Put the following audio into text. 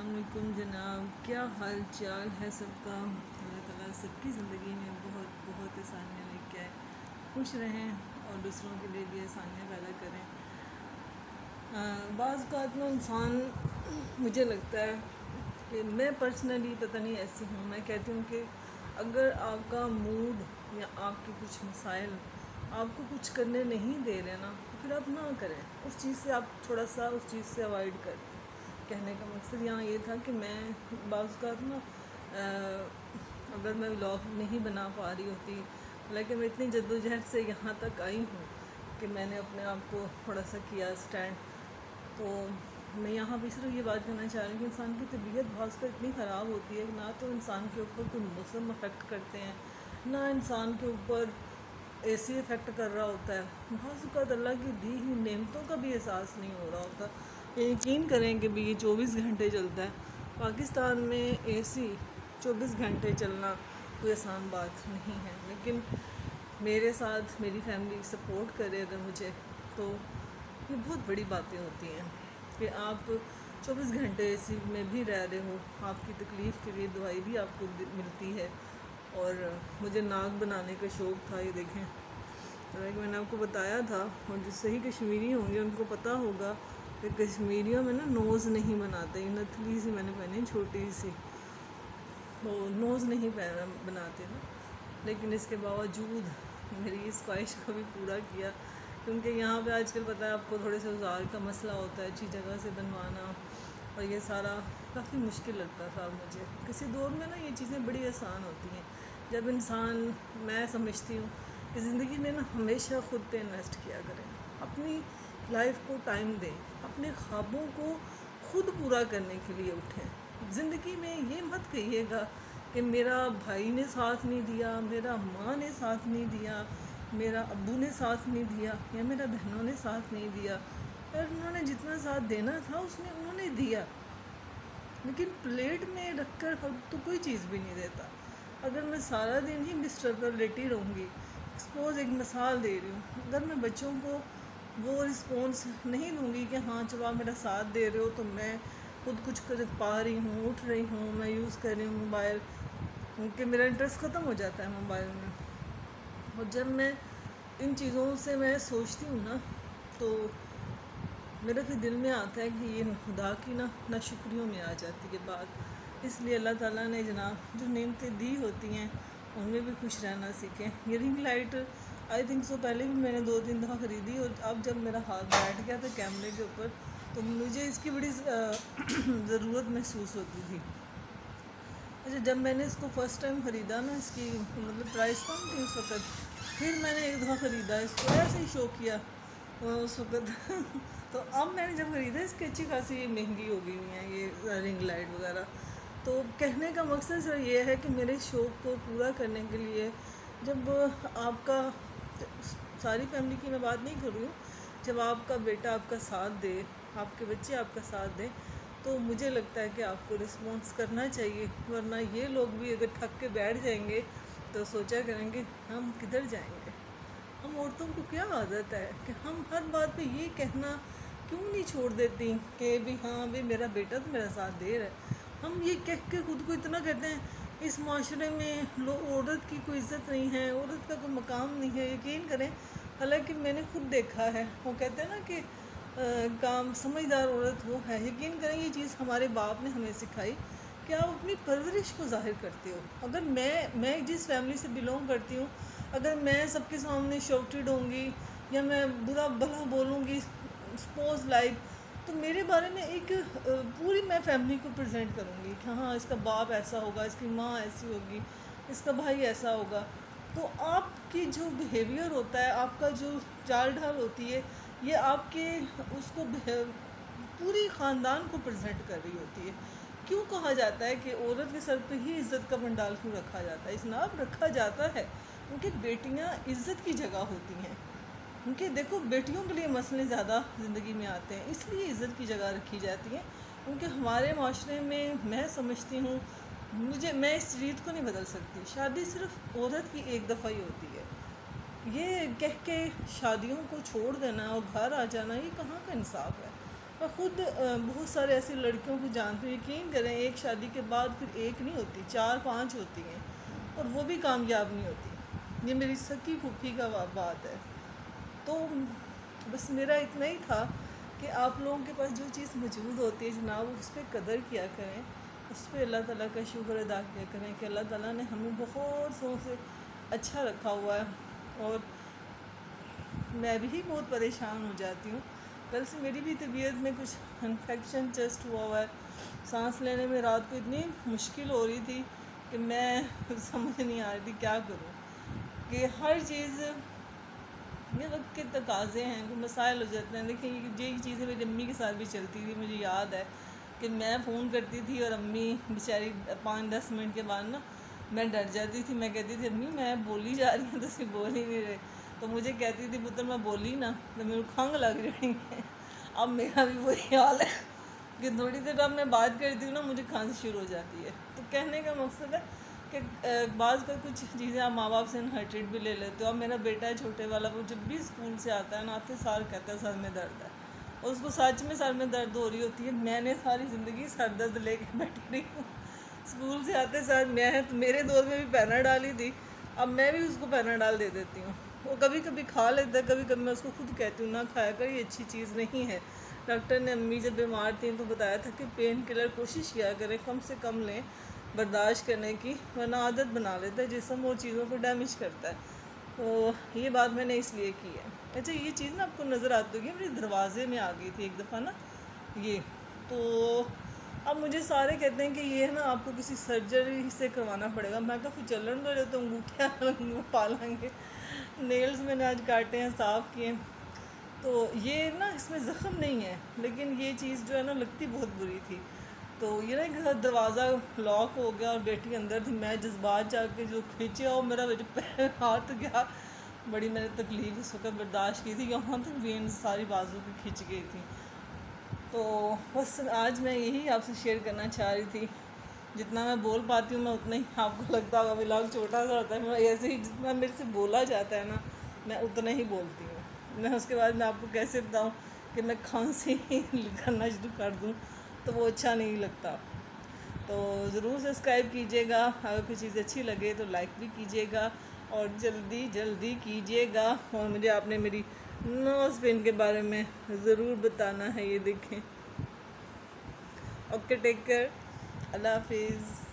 अस्सलाम वालेकुम जनाब, क्या हाल चाल है सबका। अल्लाह ताला सबकी ज़िंदगी में बहुत बहुत आसानियाँ लेके आए, खुश रहें और दूसरों के लिए भी आसानियाँ पैदा करें। बाज़ औक़ात में इंसान, मुझे लगता है कि मैं पर्सनली पता नहीं ऐसी हूँ, मैं कहती हूँ कि अगर आपका मूड या आपके कुछ मसाइल आपको कुछ करने नहीं दे रहे ना, तो फिर आप ना करें उस चीज़ से, आप थोड़ा सा उस चीज़ से अवॉइड करें। कहने का मकसद यहाँ ये था कि मैं बाज़ औक़ात ना अगर मैं व्लॉग नहीं बना पा रही होती, लेकिन मैं इतनी जद्दोजहद से यहाँ तक आई हूँ कि मैंने अपने आप को थोड़ा सा किया स्टैंड। तो मैं यहाँ भी सिर्फ ये बात कहना चाह रही हूँ कि इंसान की तबीयत खासकर इतनी ख़राब होती है कि ना तो इंसान के ऊपर कोई मौसम अफेक्ट करते हैं, ना इंसान के ऊपर एसी इफ़ेक्ट कर रहा होता है। बहुत औक़ात अल्लाह की दी हुई नेमतों का भी एहसास नहीं हो रहा होता। यकीन करें कि भी ये 24 घंटे चलता है। पाकिस्तान में एसी 24 घंटे चलना कोई आसान बात नहीं है, लेकिन मेरे साथ मेरी फैमिली सपोर्ट करे अगर मुझे, तो ये बहुत बड़ी बातें होती हैं कि आप 24 घंटे एसी में भी रह रहे हो, आपकी तकलीफ़ के लिए दवाई भी आपको मिलती है। और मुझे नाक बनाने का शौक़ था, ये देखें, तो मैंने आपको बताया था, और जो सही कश्मीरी होंगे उनको पता होगा कि कश्मीरियों में ना नोज़ नहीं बनाते। नथली सी मैंने पहनी छोटी सी, तो नोज़ नहीं बनाते ना, लेकिन इसके बावजूद मेरी इस ख्वाहिश को भी पूरा किया, क्योंकि यहाँ पे आजकल पता है आपको थोड़े से औजार का मसला होता है, अच्छी जगह से बनवाना, और ये सारा काफ़ी मुश्किल लगता था मुझे। किसी दौर में ना ये चीज़ें बड़ी आसान होती हैं जब इंसान, मैं समझती हूँ कि ज़िंदगी में ना हमेशा ख़ुद पे इन्वेस्ट किया करें, अपनी लाइफ को टाइम दें, अपने ख्वाबों को खुद पूरा करने के लिए उठें। ज़िंदगी में ये मत कहिएगा कि मेरा भाई ने साथ नहीं दिया, मेरा माँ ने साथ नहीं दिया, मेरा अब्बू ने साथ नहीं दिया, या मेरा बहनों ने साथ नहीं दिया। और उन्होंने जितना साथ देना था उसने उन्होंने दिया, लेकिन प्लेट में रखकर तो कोई चीज़ भी नहीं देता। अगर मैं सारा दिन ही बिस्तर पर लेटी रहूँगी, सपोज़ एक मिसाल दे रही हूँ, अगर मैं बच्चों को वो रिस्पॉन्स नहीं दूँगी कि हाँ चलो आप मेरा साथ दे रहे हो, तो मैं खुद कुछ कर पा रही हूँ, उठ रही हूँ, मैं यूज़ कर रही हूँ मोबाइल, क्योंकि मेरा इंटरेस्ट ख़त्म हो जाता है मोबाइल में। और जब मैं इन चीज़ों से मैं सोचती हूँ ना, तो मेरे फिर दिल में आता है कि ये खुदा की ना शुक्रियों में आ जाती है बात। इसलिए अल्लाह ताला ने जनाब जो नेमतें दी होती हैं उनमें भी खुश रहना सीखें। ये ring light I think so पहले भी मैंने 2-3 दफ़ा ख़रीदी, और अब जब मेरा हाथ बैठ गया था कैमरे के ऊपर, तो मुझे इसकी बड़ी ज़रूरत महसूस होती थी। अच्छा, जब मैंने इसको फ़र्स्ट टाइम ख़रीदा ना, इसकी मतलब प्राइस कम थी उस वक़्त, फिर मैंने एक दफ़ा ख़रीदा इसको, ऐसे ही शौक किया उस वक़्त तो अब मैंने जब ख़रीदा, इसकी अच्छी खासी महंगी हो गई हुई हैं ये रिंग लाइट वगैरह। तो कहने का मकसद सर ये है कि मेरे शौक़ को पूरा करने के लिए, जब आपका, सारी फैमिली की मैं बात नहीं कर रही हूँ, जब आपका बेटा आपका साथ दे, आपके बच्चे आपका साथ दें, तो मुझे लगता है कि आपको रिस्पॉन्स करना चाहिए। वरना ये लोग भी अगर थक के बैठ जाएंगे तो सोचा करेंगे हम किधर जाएंगे। हम औरतों को क्या आदत है कि हम हर बात पे ये कहना क्यों नहीं छोड़ देती कि भी हाँ भाई मेरा बेटा तो मेरा साथ दे रहा है। हम ये कह के ख़ुद को इतना कहते हैं, इस माशरे में औरत की कोई इज़्ज़त नहीं है, औरत का कोई मकाम नहीं है। यकीन करें, हालांकि मैंने खुद देखा है, वो कहते हैं ना कि काम समझदार औरत वो है। यकीन करें, ये चीज़ हमारे बाप ने हमें सिखाई कि आप अपनी परवरिश को ज़ाहिर करते हो। अगर मैं जिस फैमिली से बिलोंग करती हूँ, अगर मैं सबके सामने शॉर्टेड होंगी या मैं बुरा भला बोलूँगी, सपोज लाइक, तो मेरे बारे में एक पूरी मैं फैमिली को प्रेजेंट करूँगी कि हाँ इसका बाप ऐसा होगा, इसकी माँ ऐसी होगी, इसका भाई ऐसा होगा। तो आपकी जो बिहेवियर होता है, आपका जो चाल ढाल होती है, ये आपके उसको पूरी ख़ानदान को प्रेजेंट कर रही होती है। क्यों कहा जाता है कि औरत के सर पे ही इज़्ज़त का भंडार क्यों रखा जाता है? इसनाब रखा जाता है क्योंकि बेटियां इज़्ज़त की जगह होती हैं। क्योंकि देखो, बेटियों के लिए मसले ज़्यादा ज़िंदगी में आते हैं, इसलिए इज़्ज़त की जगह रखी जाती है। क्योंकि हमारे माशरे में मैं समझती हूँ, मैं इस रीत को नहीं बदल सकती। शादी सिर्फ औरत की एक दफ़ा ही होती है। ये कह के शादियों को छोड़ देना और घर आ जाना, ये कहाँ का इंसाफ है? मैं खुद बहुत सारे ऐसी लड़कियों को जानती हूँ, यकीन करें एक शादी के बाद फिर एक नहीं होती, 4-5 होती हैं और वो भी कामयाब नहीं होती। ये मेरी सकी फूफी का बात है। तो बस मेरा इतना ही था कि आप लोगों के पास जो चीज़ मौजूद होती है जनाब, उस पर कदर किया करें, उस पर अल्लाह ताला का शुक्र अदा किया करें कि अल्लाह ताला ने हमें बहुत सौ से अच्छा रखा हुआ है। और मैं भी बहुत परेशान हो जाती हूँ। कल से मेरी भी तबीयत में कुछ इन्फेक्शन चेस्ट हुआ है, सांस लेने में रात को इतनी मुश्किल हो रही थी कि मैं समझ नहीं आ रही थी क्या करूँ। कि हर चीज़ ये वक्त के तकाज़े हैं, कोई मसाइल हो जाते हैं। देखिए ये चीज़ें मेरी अम्मी के साथ भी चलती थी। मुझे याद है कि मैं फ़ोन करती थी और अम्मी बेचारी 5-10 मिनट के बाद ना मैं डर जाती थी। मैं कहती थी अम्मी मैं बोली जा रही हूँ तो सिर्फ बोल ही नहीं रहे। तो मुझे कहती थी पुत्र मैं बोली ना तो मेरे खंघ लग रही है। अब मेरा भी वही हाल है कि थोड़ी देर अब मैं बात करती हूँ ना मुझे खांसी शुरू हो जाती है। तो कहने का मकसद है कि बाज़ का कुछ चीज़ें आप माँ बाप से इनहेरिटेड भी ले लेते हो। अब मेरा बेटा है छोटे वाला, वो जब भी स्कूल से आता है ना आते साल कहता है सर में दर्द है, और उसको सच में सर में दर्द हो रही होती है। मैंने सारी ज़िंदगी सर दर्द लेके बैठी रही हूँ। स्कूल से आते साथ मैं तो मेरे दौर में भी पैनाडाल ही थी, अब मैं भी उसको पैनाडाल दे देती हूँ। वो कभी कभी खा लेता है, कभी कभी मैं उसको खुद कहती हूँ ना खाया कर, ये अच्छी चीज़ नहीं है। डॉक्टर ने अम्मी जब बीमार थी तो बताया था कि पेन किलर कोशिश किया करें कम से कम लें बर्दाश्त करने की, वरना आदत बना लेता है जिस्म और चीज़ों को डैमेज करता है। तो ये बात मैंने इसलिए की है। अच्छा ये चीज़ ना आपको नज़र आती होगी, मेरे दरवाजे में आ गई थी एक दफ़ा ना ये। तो अब मुझे सारे कहते हैं कि ये है ना आपको किसी सर्जरी से करवाना पड़ेगा। मैं कहा फिर चलन दो तो अंगूठियाँ पालेंगे। नेल्स मैंने आज काटे हैं, साफ़ किए। तो ये ना इसमें ज़ख़म नहीं है, लेकिन ये चीज़ जो है ना लगती बहुत बुरी थी। तो ये ना एक दरवाज़ा लॉक हो गया और बेटी अंदर थी, मैं जज्बात जाके जो खींचे और मेरा पैर हाथ गया। बड़ी मैंने तकलीफ़ उस वक्त बर्दाश्त की थी, यहाँ तक वेन सारी बाजू की खिंच गई थी। तो बस आज मैं यही आपसे शेयर करना चाह रही थी। जितना मैं बोल पाती हूँ मैं उतना ही, आपको लगता होगा व्लॉग छोटा सा होता है, मैं ऐसे ही जितना मेरे से बोला जाता है ना मैं उतना ही बोलती हूँ। मैं उसके बाद मैं आपको कैसे बताऊँ कि मैं खांसी करना शुरू कर दूँ तो वो अच्छा नहीं लगता। तो ज़रूर सब्सक्राइब कीजिएगा, अगर कोई चीज़ अच्छी लगे तो लाइक भी कीजिएगा और जल्दी जल्दी कीजिएगा। और मुझे आपने मेरी नोज़ पिन के बारे में ज़रूर बताना है। ये देखें। ओके टेक केयर, अल्लाह हाफिज़।